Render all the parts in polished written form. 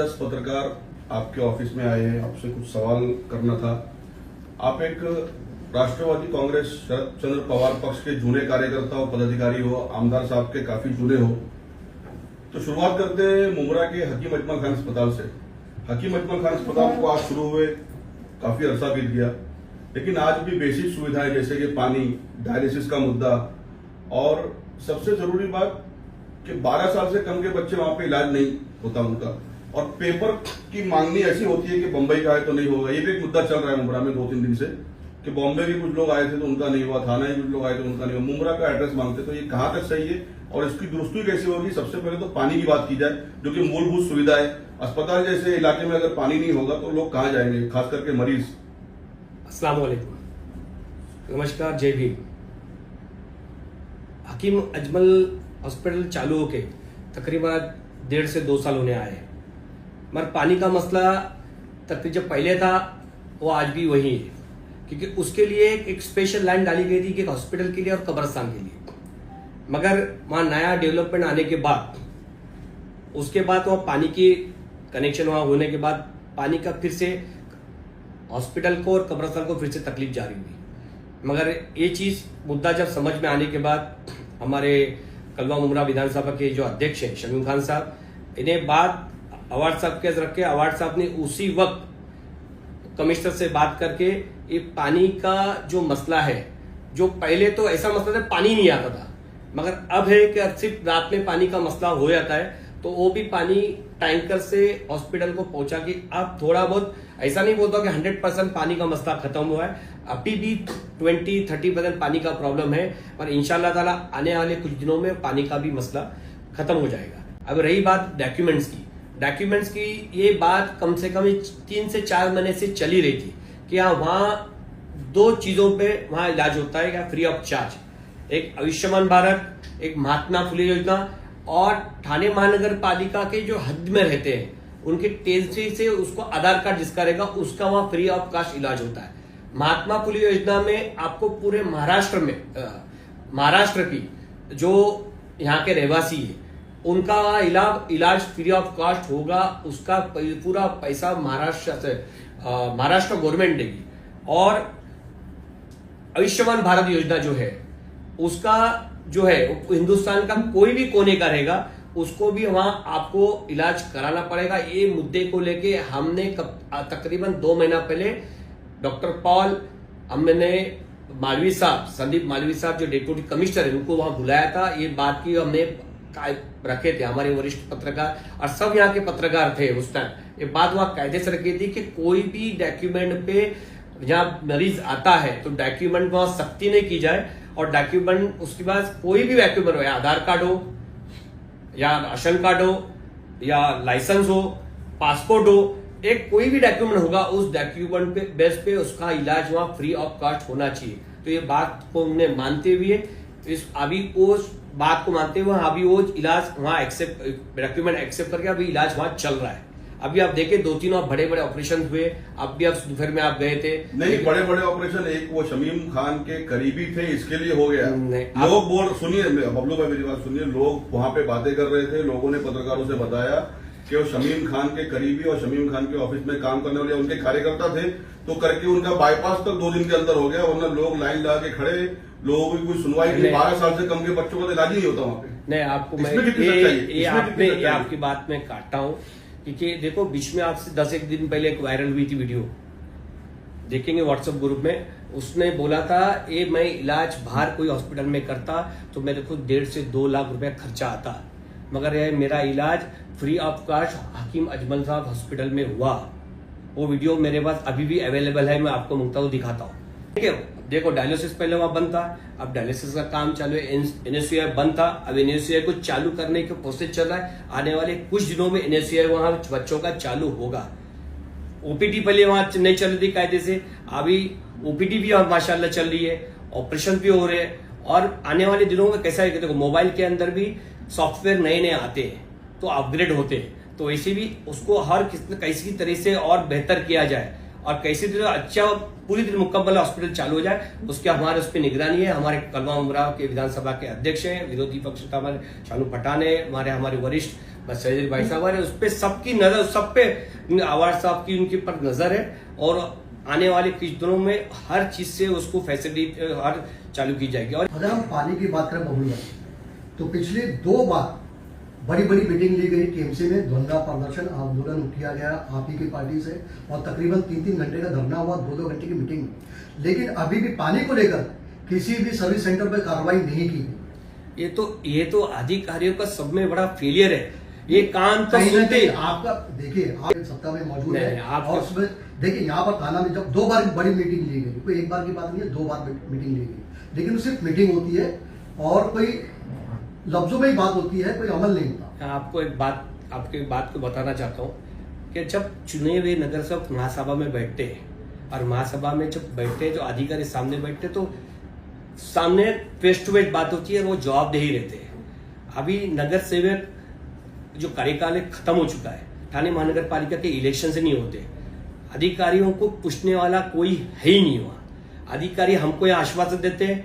10 पत्रकार आपके ऑफिस में आए हैं, आपसे कुछ सवाल करना था। आप एक राष्ट्रवादी कांग्रेस शरद चंद्र पवार पक्ष के जूने कार्यकर्ता और पदाधिकारी हो, आमदार साहब के काफी जुड़े हो, तो शुरुआत करते हैं मुमरा के हकीम अजमल खान अस्पताल से। हकीम अजमल खान अस्पताल को आज शुरू हुए काफी अरसा बीत गया, लेकिन आज भी बेसिक सुविधाएं जैसे कि पानी, डायलिसिस का मुद्दा और सबसे जरूरी बात कि 12 साल से कम के बच्चे वहां पे इलाज नहीं होता उनका, और पेपर की मांगनी ऐसी होती है कि बंबई का है तो नहीं होगा। ये भी एक मुद्दा चल रहा है मुमरा में 2-3 दिन से कि बॉम्बे के कुछ लोग आए थे तो उनका नहीं हुआ, थाना के कुछ लोग आए थे उनका नहीं हुआ, मुमरा का एड्रेस मांगते। तो ये कहां तक सही है और इसकी दुरुस्ती कैसे होगी? सबसे पहले तो पानी की बात की जाए, जो कि मूलभूत सुविधा है। अस्पताल जैसे इलाके में अगर पानी नहीं होगा तो लोग कहां जाएंगे, खास करके मरीज। अस्सलाम वालेकुम, नमस्कार, जय भीम। हकीम अजमल हॉस्पिटल चालू होके तकरीबन 1.5 से 2 साल होने आए हैं, मगर पानी का मसला तकरीबन जो पहले था वो आज भी वही है, क्योंकि उसके लिए एक स्पेशल लाइन डाली गई थी कि हॉस्पिटल के लिए और कब्रिस्तान के लिए। मगर वहाँ नया डेवलपमेंट आने के बाद, उसके बाद वहाँ पानी की कनेक्शन वहाँ होने के बाद पानी का फिर से हॉस्पिटल को और कब्रिस्तान को फिर से तकलीफ जारी हुई। मगर ये चीज मुद्दा जब समझ में आने के बाद हमारे कलवा मुमरा विधानसभा के जो अध्यक्ष हैं शमीम खान साहब, इन्हें बात अवार्ड साहब के रख के अवार्ड साहब ने उसी वक्त कमिश्नर से बात करके ये पानी का जो मसला है, जो पहले तो ऐसा मसला था पानी नहीं आता था, मगर अब है कि सिर्फ रात में पानी का मसला हो जाता है, तो वो भी पानी टैंकर से हॉस्पिटल को पहुंचा के अब थोड़ा बहुत, ऐसा नहीं बोलता कि 100% पानी का मसला खत्म हुआ है, अभी भी 20-30% पानी का प्रॉब्लम है, पर इंशाल्लाह ताला आने वाले कुछ दिनों में पानी का भी मसला खत्म हो जाएगा। अब रही बात डॉक्यूमेंट्स की ये बात कम से कम 3 से 4 महीने से चली रही थी कि वहां 2 चीजों पे वहां इलाज होता है या फ्री ऑफ चार्ज, एक आयुष्मान भारत, एक महात्मा फुले योजना, और ठाणे महानगर पालिका के जो हद में रहते हैं उनके टेंसी से उसको आधार कार्ड जिसका रहेगा उसका वहां फ्री ऑफ कास्ट इलाज होता है। महात्मा फुले योजना में आपको पूरे महाराष्ट्र की जो यहाँ के रहवासी है उनका इलाज फ्री ऑफ कॉस्ट होगा, उसका पूरा पैसा महाराष्ट्र गवर्नमेंट देगी। और आयुष्मान भारत योजना जो है उसका जो है हिंदुस्तान का कोई भी कोने का रहेगा, उसको भी वहां आपको इलाज कराना पड़ेगा। ये मुद्दे को लेके हमने तकरीबन 2 महीना पहले डॉक्टर पॉल, हमने मालवी साहब, संदीप मालवी साहब जो डिप्टी कमिश्नर है, उनको वहां बुलाया था। ये बात की हमने रखे थे, हमारे वरिष्ठ पत्रकार और सब यहाँ के पत्रकार थे उस टाइम। ये बात वहां कायदे से रखी थी कि कोई भी डॉक्यूमेंट पे जहाँ मरीज आता है तो डॉक्यूमेंट वहां सख्ती नहीं की जाए, और डॉक्यूमेंट उसके बाद कोई भी डॉक्यूमेंट हो, या आधार कार्ड हो या राशन कार्ड हो या लाइसेंस हो, पासपोर्ट हो, एक कोई भी डॉक्यूमेंट होगा उस डॉक्यूमेंट पे बेस पे उसका इलाज वहां फ्री ऑफ कॉस्ट होना चाहिए। तो ये बात को हमने मानते हुए अभी उस बात को मानते हुए अभी वो इलाज वहां डॉक्यूमेंट एक्सेप्ट करके अभी इलाज वहां चल रहा है। अभी आप देखें 2-3 और बड़े ऑपरेशन हुए, अब भी आप दोपहर में आप गए थे। नहीं, बड़े ऑपरेशन, एक वो शमीम खान के करीबी थे इसके लिए हो गया। लोग सुनिए बबलू भाई मेरी बात सुनिए, लोग वहां पे बातें कर रहे थे, लोगों ने पत्रकारों से बताया कि वो शमीम खान के करीबी और शमीम खान के ऑफिस में काम करने वाले उनके कार्यकर्ता थे, तो करके उनका बाईपास तक 2 दिन के अंदर हो गया, वरना लोग लाइन लगा के खड़े, लोगों की कोई सुनवाई नहीं। 12 साल से कम के बच्चों का तो इलाज ही नहीं होता वहां पे। नहीं, आपको मैं आपकी बात में काटता हूँ, क्योंकि देखो बीच में आपसे 10-1 दिन पहले एक वायरल हुई थी वीडियो, देखेंगे व्हाट्सएप ग्रुप में, उसने बोला था ये मैं इलाज बाहर कोई हॉस्पिटल में करता तो मेरे को 1.5 से 2 लाख रुपए खर्चा आता, मगर ये मेरा इलाज free of cost Hakim Ajmal साहब हॉस्पिटल में हुआ। वो वीडियो मेरे पास अभी भी अवेलेबल है, मैं आपको मुंगता हूँ दिखाता हूँ। ठीक है, देखो डायलिसिस पहले वहां बंद था, अब डायलिसिस का काम चालू है। एनएसयूआई बंद था, अब एनएसयूआई को चालू करने के प्रोसेस चल रहा है। आने वाले कुछ दिनों में एनएसयूआई वहां बच्चों का चालू होगा। ओपीडी पहले वहां नहीं चल रही कायदे से, अभी ओपीडी भी माशाल्लाह चल रही है, ऑपरेशन भी हो रहे हैं। और आने वाले दिनों में कैसा है, देखो मोबाइल के अंदर भी सॉफ्टवेयर नए आते हैं तो अपग्रेड होते हैं, तो ऐसे भी उसको हर कैसी तरह से और बेहतर किया जाए और कैसे तरह अच्छा पूरी तरह मुकम्मल हॉस्पिटल चालू हो जाए, उसके हमारे उस पर निगरानी है। हमारे कलवा मुमरा के विधानसभा के अध्यक्ष हैं, विरोधी पक्ष का हमारे शानू पठान है, हमारे वरिष्ठ बस सैयद भाई साहब है, उस पे सबकी नजर, सब पे आवाज साहब की उनके पर नजर है और आने वाले कुछ दिनों में हर चीज से उसको फैसिलिटी हर चालू की जाएगी। और अगर हम पानी की बात करें बबुल भाई, तो पिछले 2 बार बड़ी बड़ी मीटिंग ली गई टीएमसी में, धरना प्रदर्शन आंदोलन किया गया आप ही की पार्टी से और तकरीबन 3-3 घंटे का धरना हुआ, 2-2 घंटे की मीटिंग हुई, लेकिन अभी भी पानी को लेकर किसी भी सर्विस सेंटर पर कार्रवाई नहीं की गई। ये तो अधिकारियों का सब में बड़ा फेलियर है। ये काम तो कहीं ना सुनते कहीं आपका देखिए, आप सत्ता में मौजूद नहीं, है आप और उसमें देखिए यहाँ पर थाना में जब 2 बार बड़ी मीटिंग ली गई, कोई एक बार की बात नहीं है, 2 बार मीटिंग ली गई, लेकिन सिर्फ मीटिंग होती है और कोई लफ्जों में ही बात होती है, कोई अमल नहीं होता। आपको आपकी बात को बताना चाहता हूँ कि जब चुने हुए नगर सेवक महासभा में बैठते हैं और महासभा में जब बैठते हैं, जो अधिकारी सामने बैठते हैं, तो सामने फेस टू फेस बात होती है और वो जवाबदेही रहते हैं। अभी नगर सेवक जो कार्यकाल है खत्म हो चुका है, ठाणे महानगर पालिका के इलेक्शन से नहीं होते, अधिकारियों को पूछने वाला कोई है ही नहीं हुआ। अधिकारी हमको यह आश्वासन देते हैं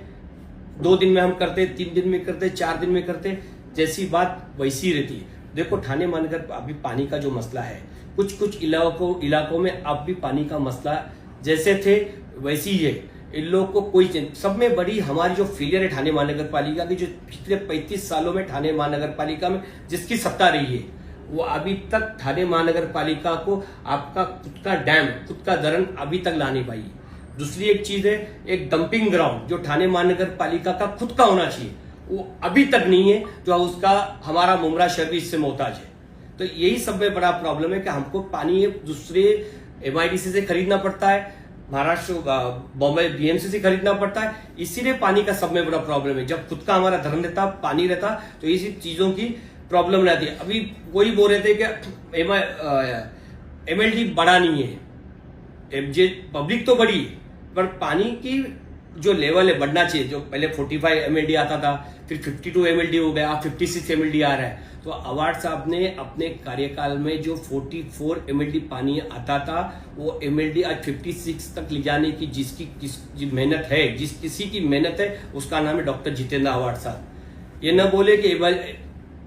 2 दिन में हम करते, 3 दिन में करते, 4 दिन में करते, जैसी बात वैसी रहती है। देखो ठाणे महानगर अभी पानी का जो मसला है, कुछ इलाकों में अब भी पानी का मसला जैसे थे वैसी ही है। इन लोगों को कोई सब में बड़ी हमारी जो फेलियर है ठाणे महानगर पालिका की, जो पिछले 35 सालों में ठाणे महानगर पालिका में जिसकी सत्ता रही है, वो अभी तक ठाणे महानगर पालिका को आपका खुद का डैम, खुद का धरण अभी तक ला नहीं पाई। दूसरी एक चीज है, एक डंपिंग ग्राउंड जो ठाणे महानगर पालिका का खुद का होना चाहिए, वो अभी तक नहीं है, जो उसका हमारा मुमरा शहर भी इससे मोहताज है। तो यही सब में बड़ा प्रॉब्लम है कि हमको पानी दूसरे MIDC से खरीदना पड़ता है, महाराष्ट्र बॉम्बे BMC से खरीदना पड़ता है, इसीलिए पानी का सब में बड़ा प्रॉब्लम है। जब खुद का हमारा धरण रहता, पानी रहता, तो इसी चीजों की प्रॉब्लम रहती है। अभी वही बोल रहे थे कि MLD बड़ा नहीं है, FJ पब्लिक तो बड़ी है, पर पानी की जो लेवल है बढ़ना चाहिए। जो पहले 45 MLD आता था, फिर 52 MLD हो गया, अब 56 MLD आ रहा है। तो अवार्ड साहब ने अपने कार्यकाल में जो 44 MLD पानी आता था, वो MLD आज 56 तक ले जाने की जिसकी मेहनत है, किसी की मेहनत है, उसका नाम है डॉक्टर जितेंद्र अवार्ड साहब। ये न बोले कि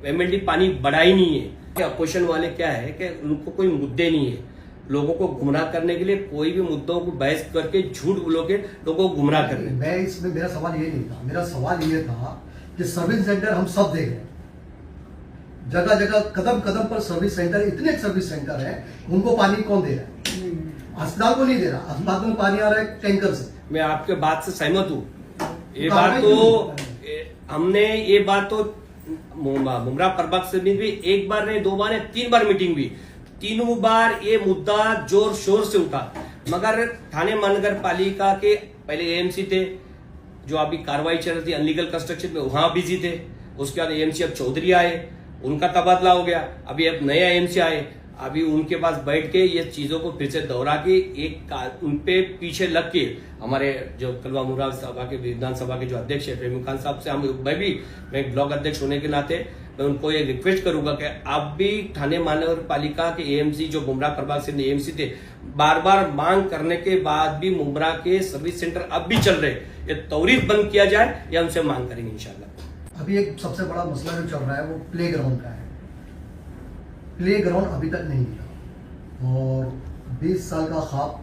MLD पानी बढ़ा ही नहीं है। अपोजिशन वाले क्या है कि उनको कोई मुद्दे नहीं है, लोगों को गुमराह करने के लिए कोई भी मुद्दों को बहस करके झूठ बोलो के लोगों को गुमराह करने। मैं इसमें मेरा सवाल ये नहीं था, मेरा सवाल ये था कि सर्विस सेंटर हम सब देख रहे हैं, जगह जगह कदम कदम पर सर्विस सेंटर, इतने सर्विस सेंटर है, उनको पानी कौन दे रहा है? अस्पताल को नहीं दे रहा, अस्पताल में पानी आ रहा है टैंकर से। मैं आपके बात से सहमत हूँ। ये बात तो हमने ये बात तो मुमरा प्रभाग से भी एक बार नहीं, 2 बार नहीं, 3 बार मीटिंग हुई, तीनों बार ये मुद्दा जोर शोर से उठा। मगर ठाणे महानगर पालिका के पहले AMC थे, जो अभी कार्रवाई चल रही थी अनलीगल कंस्ट्रक्शन में, वहां बिजी थे। उसके बाद AMC अब चौधरी आए, उनका तबादला हो गया, अभी अब नया AMC आए, अभी उनके पास बैठ के ये चीजों को फिर से दोहरा के उनपे पीछे लग के हमारे जो कलवा मुमरा सभा के विधानसभा के जो अध्यक्ष है फहीम खान साहब से मैं एक ब्लॉक अध्यक्ष होने के नाते मैं उनको ये रिक्वेस्ट करूंगा कि आप भी ठाणे महानगर पालिका के AMC जो मुमरा प्रभाग से AMC थे, बार बार मांग करने के बाद भी मुमरा के सर्विस सेंटर अब भी चल रहे, ये त्वरित बंद किया जाए, या उनसे मांग करेंगे इंशाल्लाह। अभी एक सबसे बड़ा मसला जो चल रहा है वो प्ले ग्राउंड का है। प्ले ग्राउंड अभी तक नहीं मिला और 20 साल का ख्वाब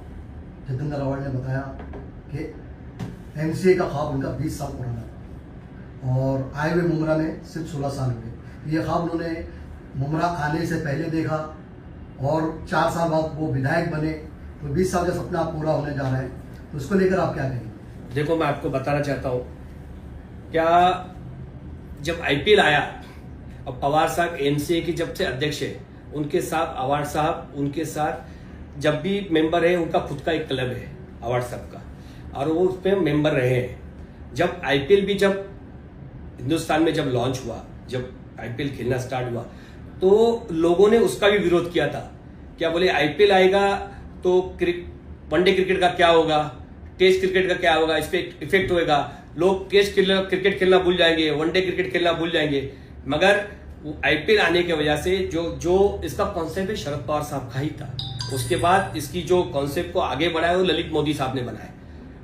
जितेंद्र अवार्ड ने बताया कि MCA का ख्वाब उनका 20 साल पुराना था और आए हुए मुमरा में सिर्फ 16 साल हुए। ये ख्वाब उन्होंने मुमरा आने से पहले देखा और 4 साल बाद वो विधायक बने, तो 20 साल का सपना पूरा होने जा रहा है, तो उसको लेकर आप क्या कहेंगे? देखो, मैं आपको बताना चाहता हूँ, क्या जब IPL आया और पवार साहब MCA के जब से अध्यक्ष है, उनके साथ अवार्ड साहब, उनके साथ जब भी मेंबर है, उनका खुद का एक क्लब है अवार्ड साहब का, और वो उसमें मेंबर रहे हैं। जब IPL भी जब हिंदुस्तान में जब लॉन्च हुआ, जब IPL खेलना स्टार्ट हुआ, तो लोगों ने उसका भी विरोध किया था। क्या बोले, IPL आएगा तो वनडे क्रिकेट का क्या होगा, टेस्ट क्रिकेट का क्या होगा, इस पर इफेक्ट होगा, लोग टेस्ट क्रिकेट खेलना भूल जाएंगे, वनडे क्रिकेट खेलना भूल जाएंगे। मगर IPL आने की वजह से जो इसका कॉन्सेप्ट है शरद पवार साहब का ही था। उसके बाद इसकी जो कॉन्सेप्ट को आगे बढ़ाया वो ललित मोदी साहब ने बनाया।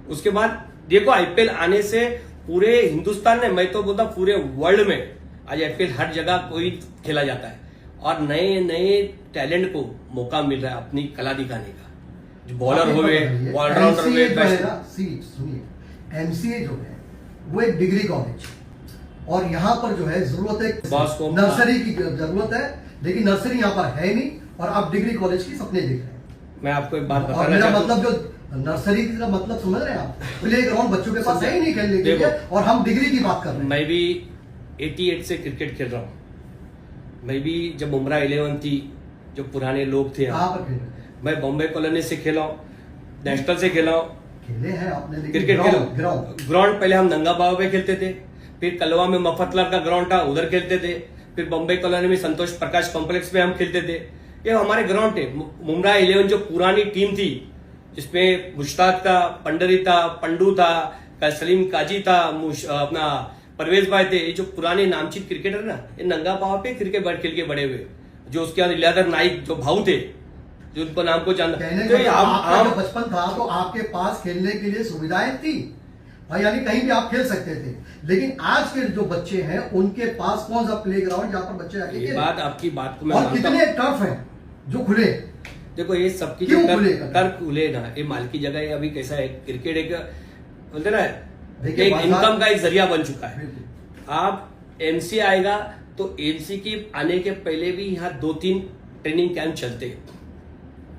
उसके बाद देखो, IPL आने से पूरे हिंदुस्तान में, मैं तो बोलता पूरे वर्ल्ड में आज IPL हर जगह कोई खेला जाता है। और नए नए टैलेंट को मौका मिल रहा है अपनी कला दिखाने का। जो बॉलर हुए, ऑलराउंडर हुए, सुनिए, एमसीए जो है वो एक डिग्री कॉलेज, और यहाँ पर जो है जरूरत है नर्सरी की जरूरत है, लेकिन नर्सरी यहाँ पर है नहीं, और आप डिग्री कॉलेज की सपने देख रहे हैं। मैं आपको एक बात और बताना मेरा चाहता हूं। मतलब जो नर्सरी का मतलब समझ रहे हैं आप, प्ले ग्राउंड बच्चों के पास है ही नहीं खेलने के लिए, और हम डिग्री की बात कर रहे हैं। मैं भी 88 से क्रिकेट खेल रहा हूँ। मैं भी जब मुमरा 11 थी, जो पुराने लोग थे, कहाँ पर खेल रहे हैं? मैं बॉम्बे कॉलोनी से खेला हूँ, नेशनल से खेला हूँ, खेले हैं आपने, लेकिन क्रिकेट खेला। ग्राउंड पहले हम नंगा बाबा पे खेलते थे, फिर कलवा में मफतलाल का ग्राउंड था, उधर खेलते थे, फिर बॉम्बे कॉलोनी में संतोष प्रकाश कॉम्प्लेक्स में हम खेलते थे। ये हमारे ग्राउंड थे। मुमरा 11 जो पुरानी टीम थी, जिसमें मुश्ताक था, पंडरी था, पंडू था, सलीम काजी था, अपना परवेज भाई थे। ये जो पुराने नामचीन क्रिकेटर ना, ये नंगा बाबा पे क्रिकेट खेल के बड़े हुए। जो उसके बाद इलियादर नाइक जो भाऊ थे, जो उनको नाम को जानता, तो आपका जो बचपन था तो आपके पास खेलने के लिए सुविधाएं थी भाई, यानी कहीं भी आप खेल सकते थे। लेकिन आज के जो बच्चे हैं उनके पास कौन सा प्ले ग्राउंड जहां पर बच्चे आके बात आपकी बात को मैं और कितने टर्फ हैं जो खुले। देखो ये सबकी क्यों खुले? तर्क खुले ना, ये माल की जगह है। अभी कैसा है, क्रिकेट एक बोलते ना, देखिए, एक बात- इनकम का एक जरिया बन चुका है। बिल्कुल। आप एमसी आएगा तो एमसी की आने के पहले भी यहाँ 2-3 ट्रेनिंग कैंप चलते हैं।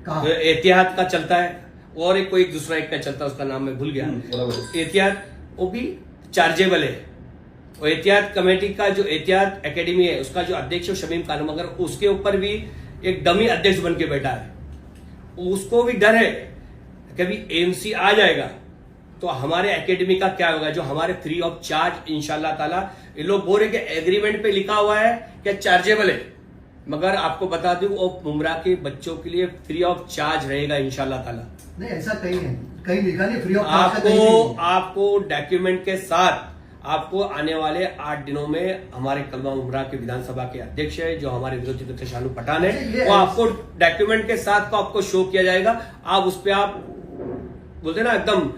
कहाँ? जो एहतियात का चलता है, और एक कोई दूसरा एक का चलता है, उसका नाम मैं भूल गया। एहतियात वो भी चार्जेबल है। और एहतियात कमेटी का जो एहतियात एकेडमी है, उसका जो अध्यक्ष है शमीम खान, मगर उसके ऊपर भी एक डमी अध्यक्ष बन के बैठा है। उसको भी डर है कभी एमसी आ जाएगा तो हमारे एकेडमी का क्या होगा, जो हमारे फ्री ऑफ चार्ज इंशाल्लाह ताला। ये लोग बोल रहे कि एग्रीमेंट पे लिखा हुआ है कि चार्जेबल है, मगर आपको बता दूं वो मुमरा के बच्चों के लिए फ्री ऑफ चार्ज रहेगा इंशाल्लाह ताला। नहीं, ऐसा कहीं नहीं, कहीं लिखा नहीं फ्री ऑफ चार्ज। आपको डॉक्यूमेंट के साथ आपको आने वाले 8 दिनों में हमारे कलवा मुमरा के विधानसभा के अध्यक्ष है, जो हमारे विरोधी दल शानू पठान है, वो आपको डॉक्यूमेंट के साथ को आपको शो किया जाएगा। आप उस पर आप बोलते ना एकदम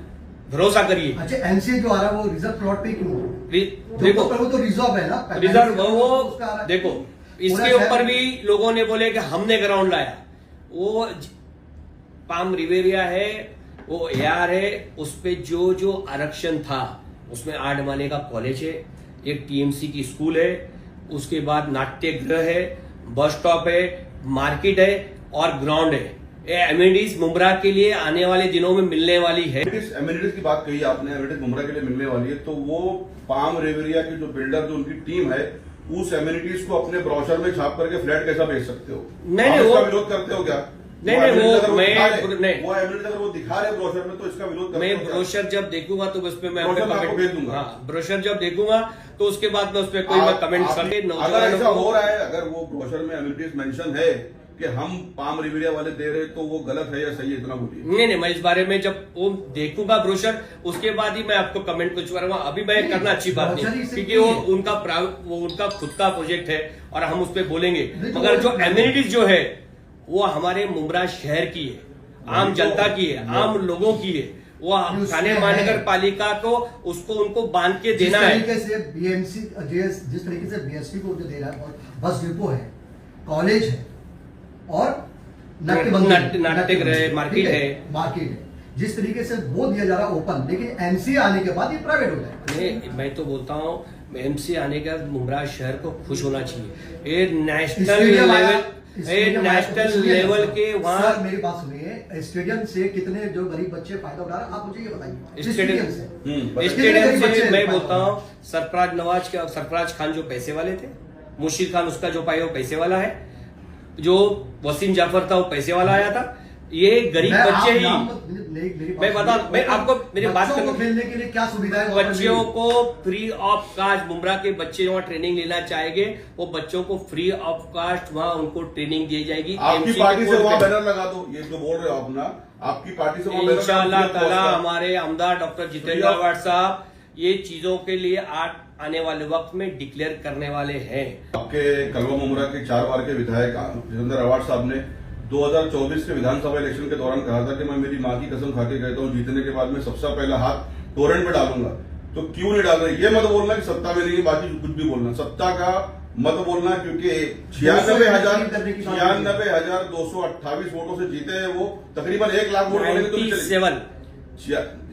भरोसा करिए। अच्छा, एमसीए जो आ रहा है वो रिजर्व प्लॉट पे क्यों? देखो वो तो रिजर्व है ना, रिजर्व वो देखो, इसके ऊपर भी लोगों ने बोले कि हमने ग्राउंड लाया। वो पाम रिवेरिया है, वो एआर है, उस पे जो जो आरक्षण था, उसमें 8 माने का कॉलेज है, एक टीएमसी की स्कूल है, उसके बाद नाट्य गृह है, बस स्टॉप है, मार्केट है और ग्राउंड है। ये एमिनिटीज मुमरा के लिए आने वाले दिनों में मिलने वाली है। एमिनिटीज की बात कही आपने, एमिनिटीज मुमरा के लिए मिलने वाली है, तो वो पाम रिवेरिया की जो बिल्डर जो उनकी टीम है, उस एमिनिटीज को अपने ब्रोशर में छाप करके फ्लैट कैसा बेच सकते हो? नहीं, वो विरोध करते हो क्या? नहीं, वो मैं वो एमिनिटीज अगर वो दिखा रहे ब्रोशर में तो इसका विरोध मैं ब्रोशर जब देखूंगा तो उस पर मैं आपको भेज दूंगा। ब्रोशर जब देखूंगा तो उसके बाद मैं उस पर कोई कमेंट करके अगर ऐसा हो रहा है, अगर वो ब्रोशर में एमिनिटीज मेंशन है कि हम पाम रिवेरिया वाले दे रहे, तो वो गलत है या सही है, इतना बोलिए। नहीं, मैं इस बारे में जब वो देखूंगा ब्रोशर, उसके बाद ही मैं आपको कमेंट कुछ करूंगा। अभी मैं करना अच्छी बात नहीं, क्योंकि वो उनका खुद का प्रोजेक्ट है और हम उस पर बोलेंगे। मगर जो एमिनिटीज जो है वो हमारे मुमरा शहर की है, आम जनता की है, आम लोगों की है। वो थाने महानगर पालिका को उसको उनको बांध के देना है। जिस तरीके से बीएमसी जिस तरीके से बीएसपी को जो दे रहा है, बस डिपो है, कॉलेज है और नाट्यगृह, मार्केट है, जिस तरीके से वो दिया जा रहा है ओपन, लेकिन एमसी आने के बाद ये प्राइवेट हो जाएगा। मैं तो बोलता हूँ एमसी आने के बाद मुमरा शहर को खुश होना चाहिए। ये नेशनल लेवल के वहाँ, मेरी बात सुनिए, स्टेडियम से कितने जो गरीब बच्चे फायदा उठा रहे हैं, आप मुझे ये बताइए। स्टेडियम से मैं बोलता हूँ, सरफराज खान जो पैसे वाले थे, मुर्शिद खान उसका जो पाया वो पैसे वाला है, जो वसीम जाफर था वो पैसे वाला आया था। ये गरीब बच्चे ही, मैं आपको मेरी बात को खेलने के लिए क्या सुविधा है? बच्चों को फ्री ऑफ कास्ट, मुमरा के बच्चे वहाँ ट्रेनिंग लेना चाहेंगे, वो बच्चों को फ्री ऑफ कास्ट वहाँ उनको ट्रेनिंग दी जाएगी। आपकी पार्टी से वहाँ बैनर लगा दो, ये जो बोल रहे हो अपना, आपकी पार्टी से इंशाअल्लाह ताला हमारे आमदार डॉक्टर जितेंद्र आवाड साहब ये चीजों के लिए आने वाले वक्त में डिक्लेयर करने वाले हैं। आपके कलवा मुमरा के 4 बार के विधायक जितेंद्र आवाड साहब ने 2024 के विधानसभा इलेक्शन के दौरान कहा था कि मैं मेरी मां की कसम खा के कहता हूं, जीतने के बाद में सबसे पहला हाथ टोरेंट पे डालूंगा। तो क्यों नहीं डाल रहे? ये मत बोलना कि सत्ता में नहीं है, बाकी कुछ भी बोलना। सत्ता का मत बोलना, क्योंकि 96,228 वोटों से जीते हैं वो। तकरीबन 1 लाख वोट बोलेंगे तो 97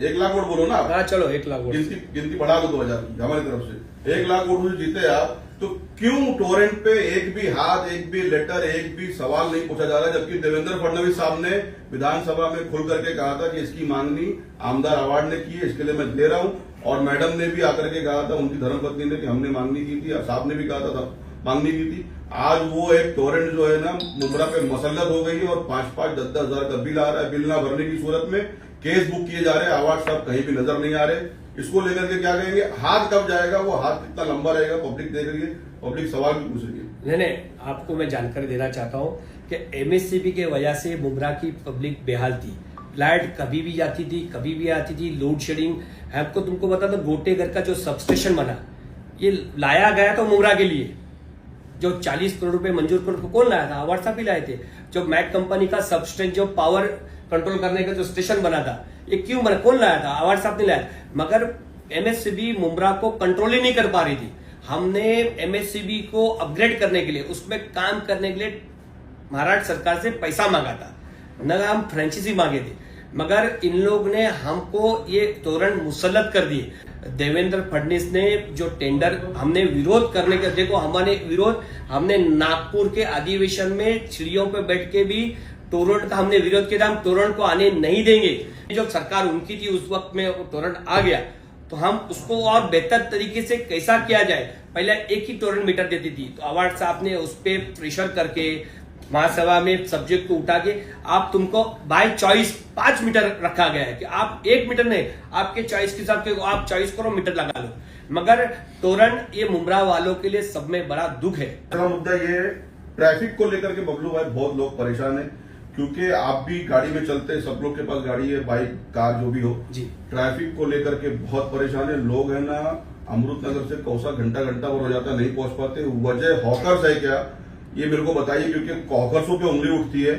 1 लाख वोट बोलो ना आप। हाँ चलो 1 लाख वोट गिनती बढ़ा दो 2000 की हमारी तरफ से। 1 लाख वोटों से जीते आप, तो क्यों टोरेंट पे एक भी हाथ, एक भी लेटर, एक भी सवाल नहीं पूछा जा रहा? जबकि देवेंद्र फडणवीस साहब ने विधानसभा में खुल करके कहा था कि इसकी मांगनी आमदार अवार्ड ने की है, इसके लिए मैं दे रहा हूं। और मैडम ने भी आकर के कहा था, उनकी धर्मपत्नी ने, कि हमने मांगनी की थी, साहब ने भी कहा था मांगनी की थी। आज वो एक टोरेंट जो है ना मुमरा पे मसल्लत हो गई है और 5-5, 10-10 हजार का बिल आ रहा है। बिल ना भरने की सूरत में केस बुक किए जा रहे हैं, अवार्ड साहब कहीं भी नजर नहीं आ रहे। इसको लेकर के क्या कहेंगे? हाथ कब जाएगा? वो हाथ कितना लंबा रहेगा? पब्लिक देख रही है, पब्लिक सवाल भी पूछ रही है। नहीं, आपको मैं जानकारी देना चाहता हूं कि एमएससीबी के वजह से मुमरा की पब्लिक बेहाल थी। लाइट कभी भी जाती थी, कभी भी आती थी, लोड शेडिंग। आपको तुमको बता दो, गोटेगर का जो सबस्टेशन बना, ये लाया गया था मुमरा के लिए। जो 40 करोड़ रुपए मंजूर कौन लाया था? अवार्ड साहब ही लाए थे। जो मैक कंपनी का सबस्टेशन, जो पावर कंट्रोल करने का जो स्टेशन बना था, ये क्यों बना? कौन लाया था? अवार्ड साहब ने लाया। मगर एमएससीबी मुमरा को कंट्रोल ही नहीं कर पा रही थी। हमने एमएससीबी को अपग्रेड करने के लिए, उसमें काम करने के लिए महाराष्ट्र सरकार से पैसा मांगा था, न हम फ्रेंचाइजी मांगे थे। मगर इन लोग ने हमको ये तोरण मुसल्लत कर दिए। देवेंद्र फडणवीस ने जो टेंडर हमने विरोध करने का, देखो हमारे विरोध, हमने नागपुर के अधिवेशन में चिड़ियों पे बैठ के भी तोरण का हमने विरोध किया था। हम तोरण को आने नहीं देंगे। जो सरकार उनकी थी उस वक्त में तोरण आ गया, तो हम उसको और बेहतर तरीके से कैसा किया जाए। पहले एक ही तोरण मीटर देती थी, तो अवार्ड साहब ने उस पर प्रेशर करके महासभा में सब्जेक्ट को उठा के आप तुमको बाय चॉइस 5 मीटर रखा गया है कि आप 1 मीटर नहीं, आपके चॉइस के हिसाब से आप चॉइस करो, मीटर लगा लो। मगर तोरण ये मुमरा वालों के लिए सब में बड़ा दुख है। मुद्दा ये ट्रैफिक को लेकर के बबलू भाई बहुत लोग परेशान है, क्योंकि आप भी गाड़ी में चलते हैं, सब लोग के पास गाड़ी है, बाइक, कार जो भी हो जी। ट्रैफिक को लेकर के बहुत परेशान है लोग, है ना। अमृतनगर से कौसा घंटा भर हो जाता, नहीं पहुंच पाते। वजह हॉकर्स है क्या, ये मेरे को बताइए, क्योंकि हॉकर्सों पे उंगली उठती है।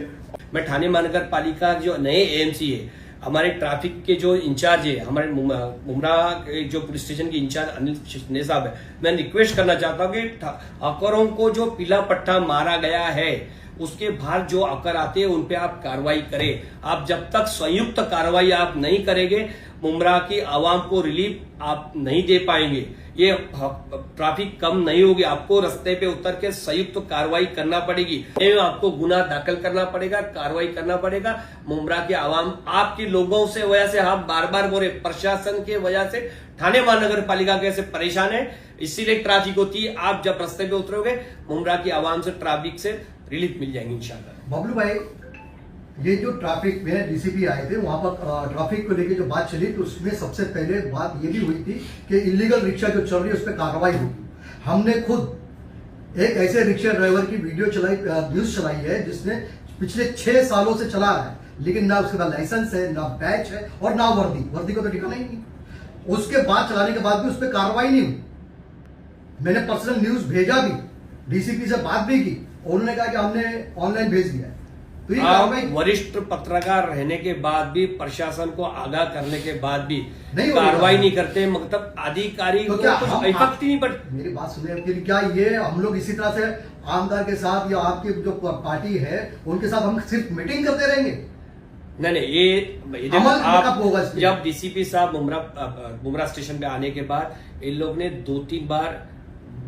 मैं ठाणे महानगर पालिका जो नए एएमसी है, हमारे ट्रैफिक के जो इंचार्ज है, हमारे मुमरा जो पुलिस स्टेशन के इंचार्ज अनिल शिंदे साहब है, मैं रिक्वेस्ट करना चाहता हूँ कि हॉकरों को जो पीला पट्टा मारा गया है, उसके बाद जो हॉकर आते हैं उन पे आप कार्रवाई करें। आप जब तक संयुक्त कार्रवाई आप नहीं करेंगे, मुमरा की आवाम को रिलीफ आप नहीं दे पाएंगे। ये ट्रैफिक कम नहीं होगी। आपको रास्ते पे उतर के संयुक्त कार्रवाई करना पड़ेगी। आपको गुनाह दाखिल करना पड़ेगा, कार्रवाई करना पड़ेगा। मुमरा की आवाम आपके लोगों से वजह से हम बार बोले, प्रशासन के वजह से ठाणे महानगर पालिका कैसे परेशान है, इसीलिए ट्रैफिक होती है। आप जब रास्ते पे उतरोगे, मुमरा की आवाम से ट्रैफिक से रिलीफ मिल जाएंगे इंशाल्लाह। बबलू भाई, ये जो ट्रैफिक में डीसीपी आए थे, वहां पर ट्रैफिक को लेकर जो बात चली, तो उसमें सबसे पहले बात ये भी हुई थी कि इलीगल रिक्शा जो चल रही है उस पर कार्रवाई होगी। हमने खुद एक ऐसे रिक्शा ड्राइवर की वीडियो चलाई, न्यूज चलाई है, जिसने पिछले 6 सालों से चला है, लेकिन ना उसके पास लाइसेंस है, ना बैच है और ना वर्दी को तो ठिकाना ही नहीं। उसके बाद चलाने के बाद भी उस पर कार्रवाई नहीं हुई। मैंने पर्सनल न्यूज भेजा भी, डीसीपी से बात भी की, उन्होंने कहा कि हमने ऑनलाइन भेज दिया है। तो ये कार्रवाई, वरिष्ठ पत्रकार रहने के बाद भी, प्रशासन को आगाह करने के बाद भी कार्रवाई नहीं करते, मतलब अधिकारी तो क्या इफेक्ट ही नहीं पड़ती। मेरी बात सुनिए, फिर क्या ये हम लोग इसी तरह से आमदार के साथ या आपकी जो पार्टी है उनके साथ हम सिर्फ मीटिंग करते रहेंगे? नहीं, ये आप जब डीसीपी साहब मुमरा स्टेशन पे आने के बाद इन लोग ने 2-3 बार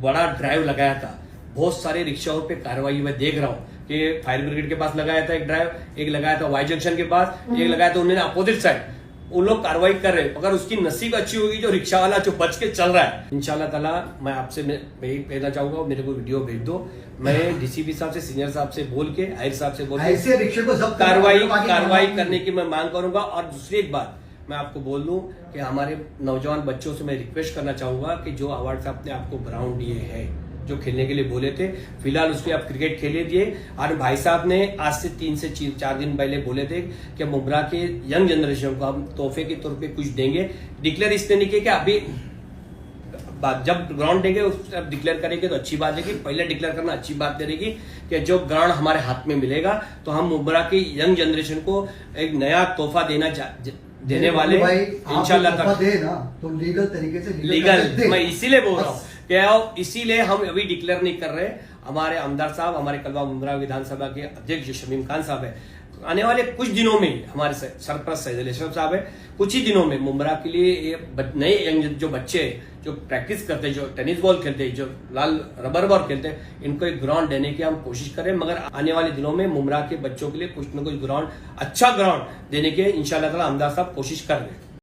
बड़ा ड्राइव लगाया था। बहुत सारे रिक्शाओं पे कार्रवाई मैं देख रहा हूँ कि फायर ब्रिगेड के पास लगाया था एक ड्राइव, एक लगाया था वाई जंक्शन के पास, एक लगाया था उन्होंने अपोजिट साइड। उन लोग कार्रवाई कर रहे हैं। अगर उसकी नसीब अच्छी होगी, जो रिक्शा वाला जो बच के चल रहा है, इंशाल्लाह ताला मैं आपसे यही कहना चाहूंगा, मेरे को वीडियो भेज दो। मैं डीसीपी साहब से, सीनियर साहब से बोल के, आयर साहब से बोल के ऐसे रिक्शे को जब्त कार्रवाई करने की मैं मांग करूंगा। और दूसरी एक बात मैं आपको बोल दूं कि हमारे नौजवान बच्चों से मैं रिक्वेस्ट करना चाहूंगा कि जो अवार्ड साहब ने आपको ग्राउंड दिए हैं, जो खेलने के लिए बोले थे, फिलहाल उसके आप क्रिकेट खेले दिए। और भाई साहब ने आज से 3 से 4 दिन पहले बोले थे कि मुमरा के यंग जनरेशन को हम तोहफे के तौर पे कुछ देंगे। डिक्लेयर इसने नहीं किया कि अभी जब ग्राउंड देंगे उस डिक्लेयर करेंगे तो अच्छी बात है, कि पहले डिक्लेयर करना अच्छी बात रहेगी कि जो ग्राउंड हमारे हाथ में मिलेगा तो हम मुमरा के यंग जनरेशन को एक नया तोहफा देने वाले इंशाल्लाह दे ना, तो लीगल तरीके से लीगल मैं इसीलिए बोल रहा हूँ कि क्या इसीलिए हम अभी डिक्लेयर नहीं कर रहे। हमारे आमदार साहब, हमारे कलवा मुमरा विधानसभा के अध्यक्ष जो शमीम खान साहब है, आने वाले कुछ दिनों में हमारे सरपरस्त सैयद अली अशरफ साहब है, कुछ ही दिनों में मुमरा के लिए ये नए यंग जो बच्चे जो प्रैक्टिस करते हैं, जो टेनिस बॉल खेलते हैं, जो लाल रबर बॉल खेलते हैं, इनको एक ग्राउंड देने की हम कोशिश करें। मगर आने वाले दिनों में मुमरा के बच्चों के लिए कुछ न कुछ ग्राउंड, अच्छा ग्राउंड देने के इंशाल्लाह ताला आमदार साहब कोशिश कर रहे हैं।